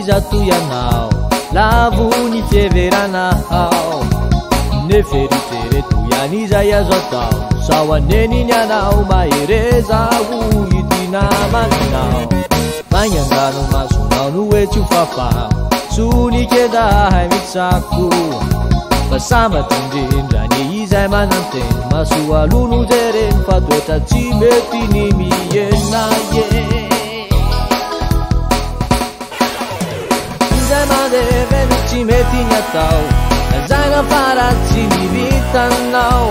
iza toyanao, lavony fieveranao. Neferitery toyany izay azo atao, sao aneniny anao mahereza ho ity namanao. Maigny an-dranomasonao no hoe tsy ho fafao, sonik'edahay mitsako. Fa sambatra indrindra ny izay mananteny, masoa lono jereny fa toetra tsy mety ny mihena izay mandeveny tsy mety ny atao, azaina faratsy ny vitanao.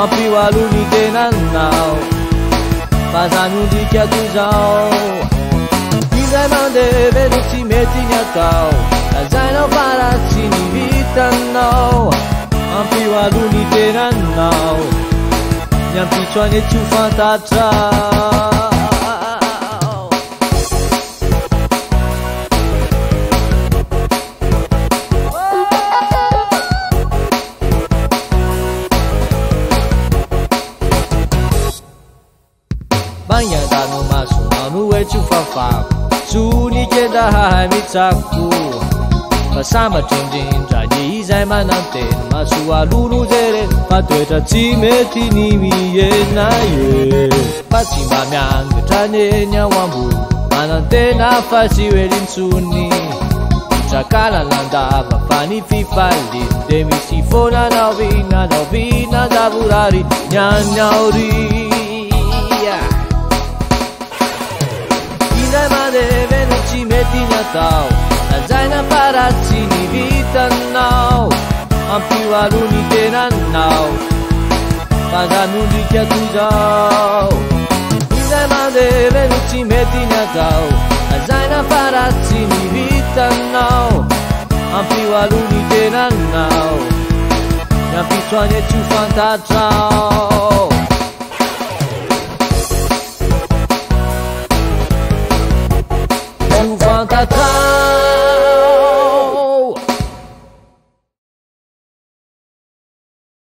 Ampio ny tenanao, fa zany ondrika toy zao. Izay mandeveny tsy mety ny atao, azaina faratsy ny vitanao. Ampio ny tenanao, ny ampitso any tsy ho fantatrao. Maigny an-dranomasonao no hoe tsy ho fafako, sonik'edahay mitsako. Fa sambatra indrindra ny izay mananteny, masoa lono jereny fa toetra tsy mety ny mihena fa tsy mba miangatra neny ao ambony, manantena fa tsy hoe lintsony. Trakala landava fa ny fifaliny, de misy foana naovina zavorary ny any aoria. Izay mandeveny tsy mety ny atao, azaina faratsy ny vitanao. Ampio ny tenanao, fa zany ondrika toy zao. Izay mandeveny tsy mety ny atao, azaina faratsy ny vitanao. Ampio ny tenanao, ny ampitso any tsy ho fantatrao.